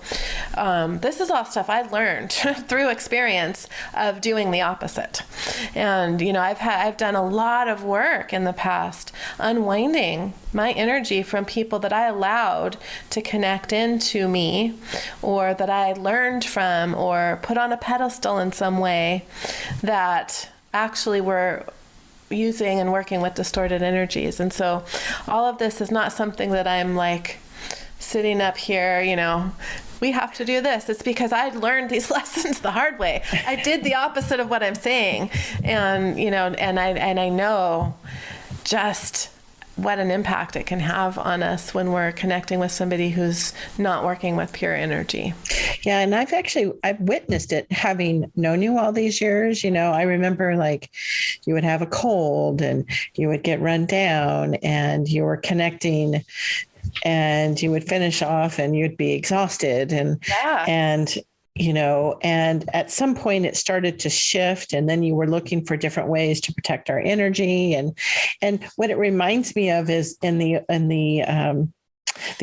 This is all stuff I learned through experience of doing the opposite. And, I've done a lot of work in the past unwinding my energy from people that I allowed to connect into me, or that I learned from, or put on a pedestal in some way, that actually were using and working with distorted energies. And so all of this is not something that I'm like sitting up here, we have to do this. It's because I learned these lessons the hard way. I did the opposite of what I'm saying. And, and I know just what an impact it can have on us when we're connecting with somebody who's not working with pure energy. Yeah. And I've witnessed it, having known you all these years. I remember, like, you would have a cold and you would get run down, and you were connecting, and you would finish off and you'd be exhausted. And at some point it started to shift, and then you were looking for different ways to protect our energy. And what it reminds me of is in the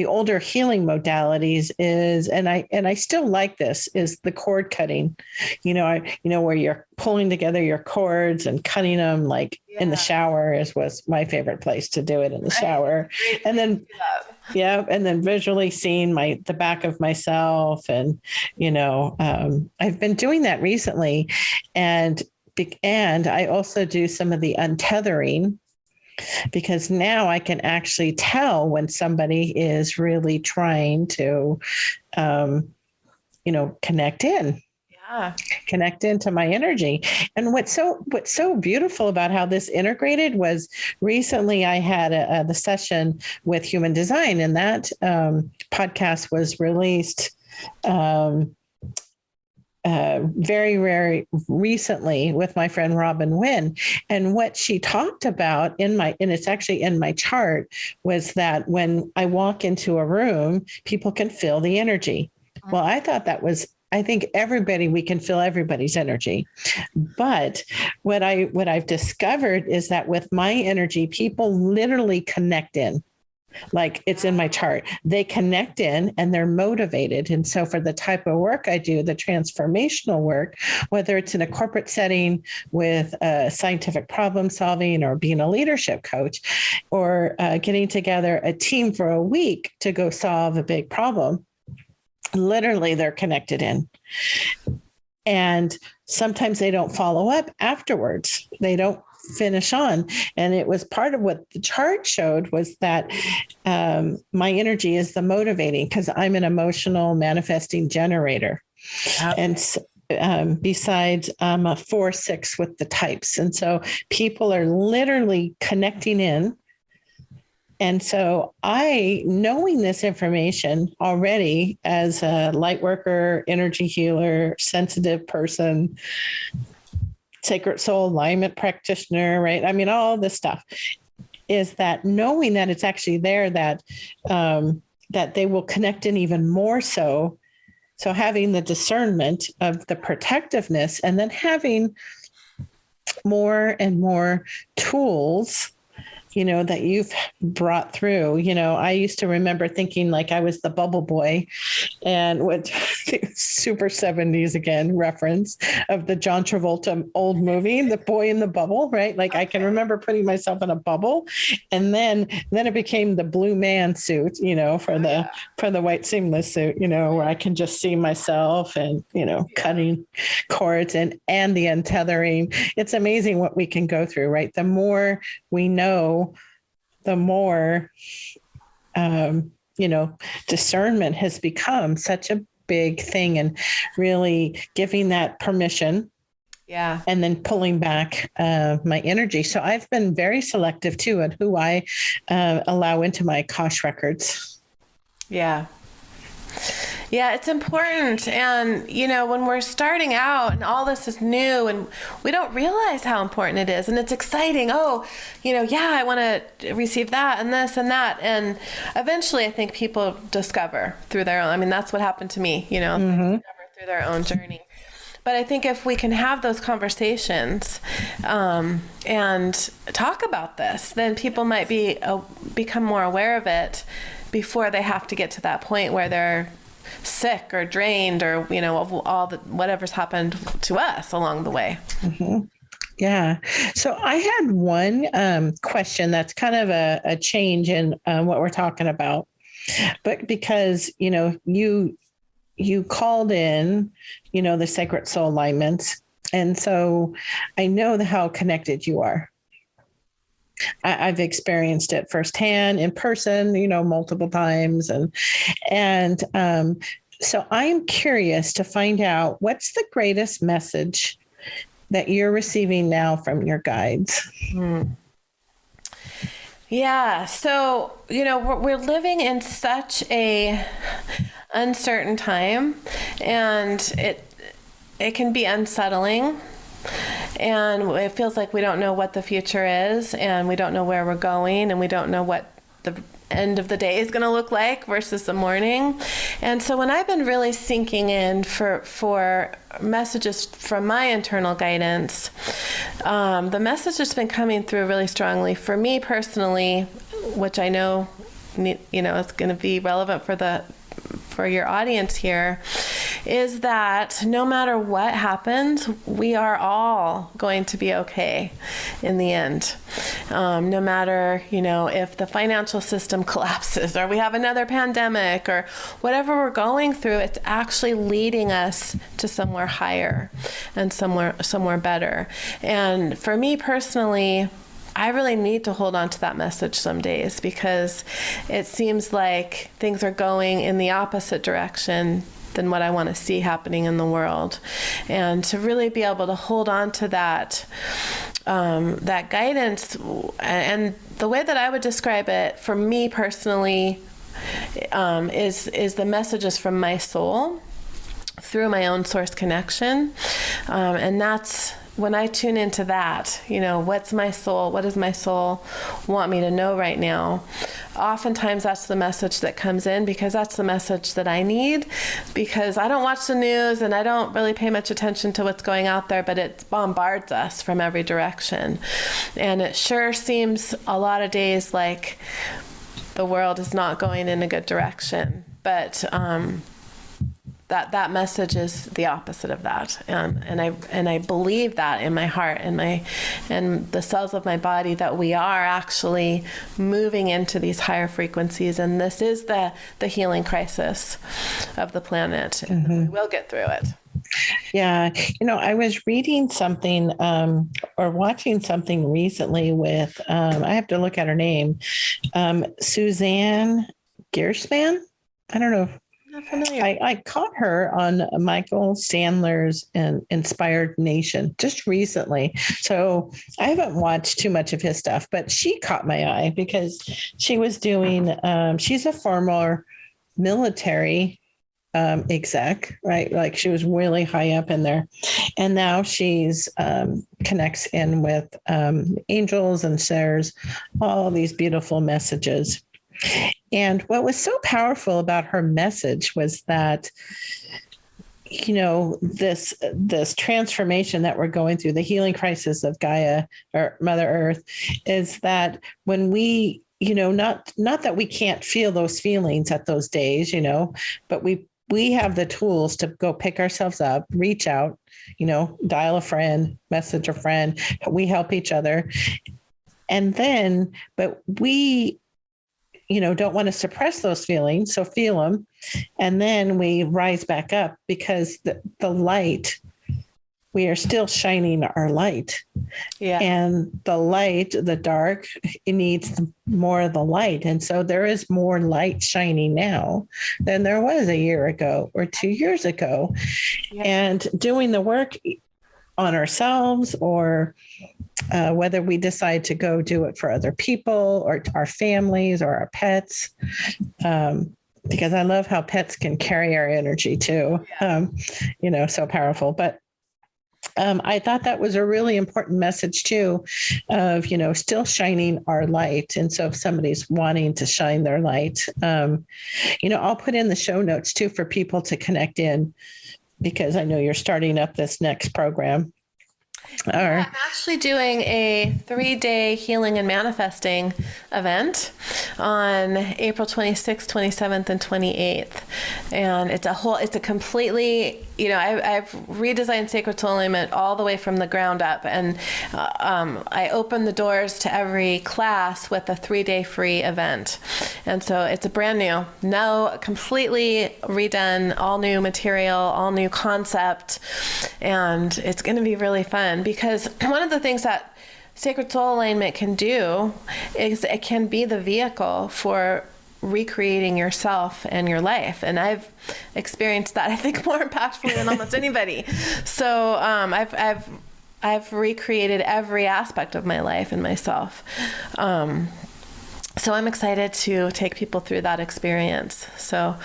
older healing modalities is, and I still like this, is the cord cutting, where you're pulling together your cords and cutting them, like in the shower was my favorite place to do it, in the shower. And then, and then visually seeing the back of myself. And, I've been doing that recently. And I also do some of the untethering, because now I can actually tell when somebody is really trying to, connect in. Connect into my energy. And what's so beautiful about how this integrated was, recently I had the session with Human Design, and that podcast was released very, very recently with my friend Robin Wynn. And what she talked about and it's actually in my chart, was that when I walk into a room, people can feel the energy. Well, I think we can feel everybody's energy. But what I've discovered is that with my energy, people literally connect in. Like it's in my chart. They connect in and they're motivated. And so for the type of work I do, the transformational work, whether it's in a corporate setting with scientific problem solving or being a leadership coach or getting together a team for a week to go solve a big problem, literally they're connected in. And sometimes they don't follow up afterwards. They don't finish on. And it was part of what the chart showed was that my energy is the motivating because I'm an emotional manifesting generator. Yep. And besides, I'm a 4-6 with the types. And so people are literally connecting in. And so knowing this information already as a light worker, energy healer, sensitive person, sacred soul alignment practitioner, right? I mean, all this stuff is that knowing that it's actually there, that they will connect in even more so. So having the discernment of the protectiveness and then having more and more tools, that you've brought through. I used to remember thinking like I was the bubble boy and with super 70s again reference of the John Travolta old movie, The Boy in the Bubble, right? Like I can remember putting myself in a bubble and then it became the blue man suit, for the white seamless suit, where I can just see myself and, cutting cords and the untethering. It's amazing what we can go through, right? The more we know, the more, discernment has become such a big thing and really giving that permission. Yeah. And then pulling back my energy. So I've been very selective too at who I allow into my Akash records. Yeah. Yeah, it's important. And, when we're starting out and all this is new and we don't realize how important it is and it's exciting. Oh, I want to receive that and this and that. And eventually I think people discover through their own, that's what happened to me, they discover through their own journey. But I think if we can have those conversations and talk about this, then people might become more aware of it before they have to get to that point where they're sick or drained or, of all the whatever's happened to us along the way. Mm-hmm. Yeah. So I had one question that's kind of a change in what we're talking about, but because, you called in, the sacred soul alignments. And so I know how connected you are. I've experienced it firsthand in person, multiple times. And so I'm curious to find out what's the greatest message that you're receiving now from your guides? Yeah. So, we're living in such a uncertain time and it can be unsettling. And it feels like we don't know what the future is and we don't know where we're going and we don't know what the end of the day is going to look like versus the morning. And so when I've been really sinking in for messages from my internal guidance, the message that's been coming through really strongly for me personally, which I know, is going to be relevant for your audience here, is that no matter what happens, we are all going to be okay in the end. No matter, if the financial system collapses or we have another pandemic or whatever we're going through, it's actually leading us to somewhere higher and somewhere better. And for me personally, I really need to hold on to that message some days because it seems like things are going in the opposite direction than what I want to see happening in the world. And to really be able to hold on to that guidance, and the way that I would describe it for me personally is the messages from my soul through my own source connection. And that's when I tune into that, what's my soul? What does my soul want me to know right now? Oftentimes that's the message that comes in because that's the message that I need, because I don't watch the news and I don't really pay much attention to what's going out there, but it bombards us from every direction. And it sure seems a lot of days like the world is not going in a good direction. But that message is the opposite of that, and I believe that in my heart and the cells of my body, that we are actually moving into these higher frequencies, and this is the healing crisis of the planet, and we will get through it. Yeah. I was reading something or watching something recently with, I have to look at her name, Suzanne Giersman. I don't know. Not familiar. I caught her on Michael Sandler's Inspired Nation just recently. So I haven't watched too much of his stuff, but she caught my eye because she was doing, she's a former military exec, right? Like she was really high up in there. And now she's connects in with angels and shares all these beautiful messages. And what was so powerful about her message was that, this transformation that we're going through, the healing crisis of Gaia or Mother Earth, is that when we, not that we can't feel those feelings at those days, but we have the tools to go pick ourselves up, reach out, dial a friend, message a friend. We help each other. And then, but we, don't want to suppress those feelings. So feel them. And then we rise back up because the light, we are still shining our light. Yeah. And the light, the dark, it needs more of the light. And so there is more light shining now than there was a year ago or 2 years ago. Yeah. And doing the work on ourselves, or whether we decide to go do it for other people or our families or our pets, because I love how pets can carry our energy too, so powerful. But I thought that was a really important message too, of, still shining our light. And so if somebody's wanting to shine their light, I'll put in the show notes too for people to connect in, because I know you're starting up this next program. I'm actually doing a 3-day healing and manifesting event on April 26th, 27th, and 28th. And it's a completely, I've redesigned Sacred Soul Alignment all the way from the ground up. And I open the doors to every class with a 3-day free event. And so it's a brand new, completely redone, all new material, all new concept. And it's going to be really fun, because one of the things that Sacred Soul Alignment can do is it can be the vehicle for recreating yourself and your life. And I've experienced that, I think, more impactfully than almost anybody. So I've recreated every aspect of my life and myself. So I'm excited to take people through that experience. So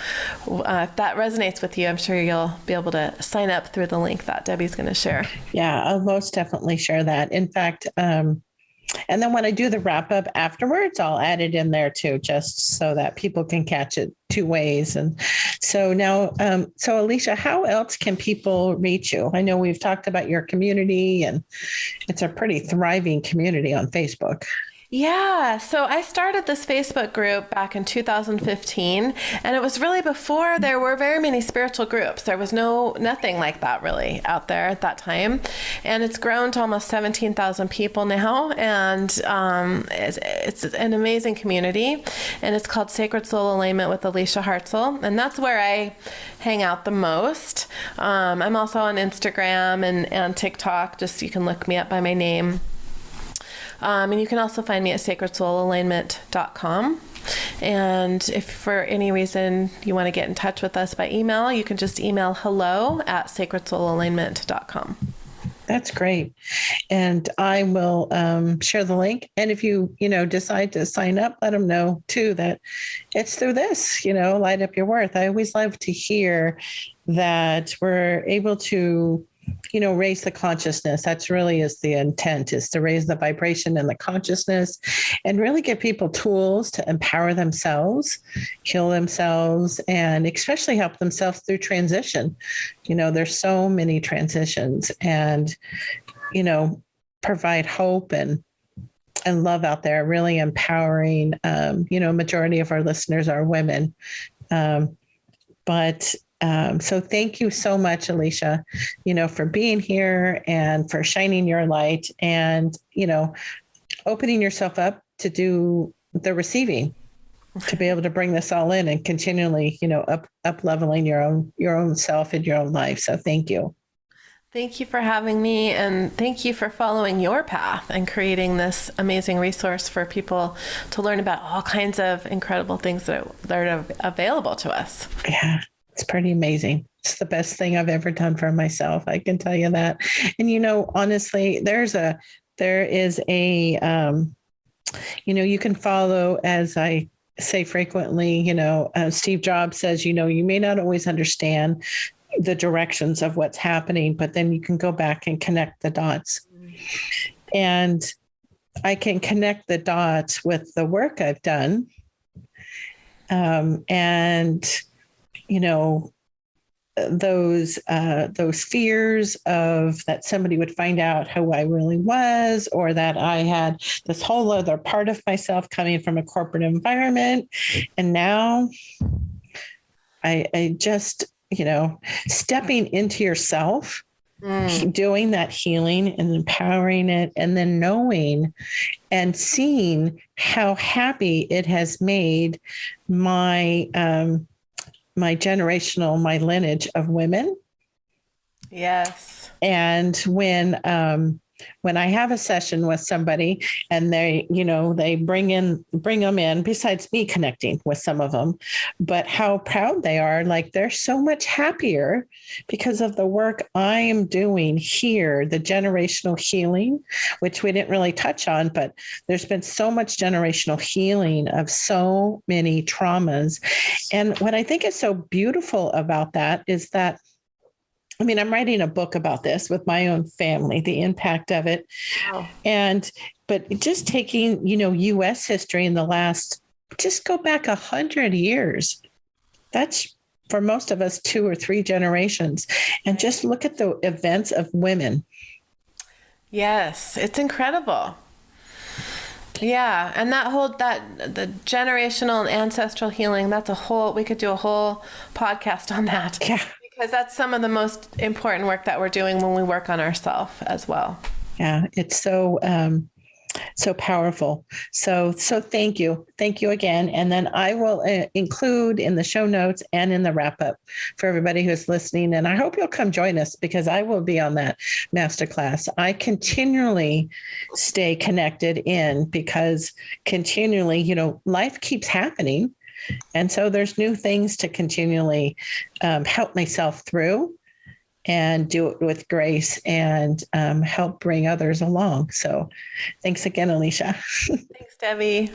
if that resonates with you, I'm sure you'll be able to sign up through the link that Debbie's going to share. Yeah, I'll most definitely share that. In fact, and then when I do the wrap up afterwards, I'll add it in there too, just so that people can catch it 2 ways. And so now, so Elysia, how else can people reach you? I know we've talked about your community, and it's a pretty thriving community on Facebook. Yeah, so I started this Facebook group back in 2015, and it was really before there were very many spiritual groups. There was nothing like that really out there at that time, and it's grown to almost 17,000 people now, and it's an amazing community, and it's called Sacred Soul Alignment with Elysia Hartzell, and that's where I hang out the most. I'm also on Instagram and TikTok. Just you can look me up by my name. And you can also find me at sacredsoulalignment.com. And if for any reason you want to get in touch with us by email, you can just email hello@sacredsoulalignment.com. That's great. And I will share the link. And if you, decide to sign up, let them know too that it's through this, Light Up Your Worth. I always love to hear that we're able to raise the consciousness. That's really is the intent, is to raise the vibration and the consciousness, and really give people tools to empower themselves, heal themselves, and especially help themselves through transition. There's so many transitions, and, provide hope and and love out there, really empowering. Majority of our listeners are women. So thank you so much, Elysia, for being here and for shining your light and, opening yourself up to do the receiving, to be able to bring this all in and continually, up leveling your own self in your own life. So thank you. Thank you for having me, and thank you for following your path and creating this amazing resource for people to learn about all kinds of incredible things that are available to us. Yeah, it's pretty amazing. It's the best thing I've ever done for myself. I can tell you that. And, honestly, there is a, you can follow, as I say frequently, Steve Jobs says, you may not always understand the directions of what's happening, but then you can go back and connect the dots. And I can connect the dots with the work I've done. Those fears of that somebody would find out who I really was, or that I had this whole other part of myself coming from a corporate environment. And now I just, stepping into yourself, doing that healing and empowering it, and then knowing and seeing how happy it has made my lineage of women. Yes. And when I have a session with somebody and they bring them in, besides me connecting with some of them, but how proud they are, like they're so much happier because of the work I am doing here, the generational healing, which we didn't really touch on, but there's been so much generational healing of so many traumas. And what I think is so beautiful about that is that, I'm writing a book about this with my own family, the impact of it. Wow. But just taking, U.S. history in the last, just go back 100 years. That's for most of us 2 or 3 generations. And just look at the events of women. Yes, it's incredible. Yeah. And the generational and ancestral healing, we could do a whole podcast on that. Yeah. Because that's some of the most important work that we're doing when we work on ourselves as well. Yeah, it's so powerful. So thank you. Thank you again. And then I will include in the show notes and in the wrap up for everybody who's listening. And I hope you'll come join us, because I will be on that masterclass. I continually stay connected in, because continually, life keeps happening. And so there's new things to continually help myself through and do it with grace and help bring others along. So thanks again, Elysia. Thanks, Debbie.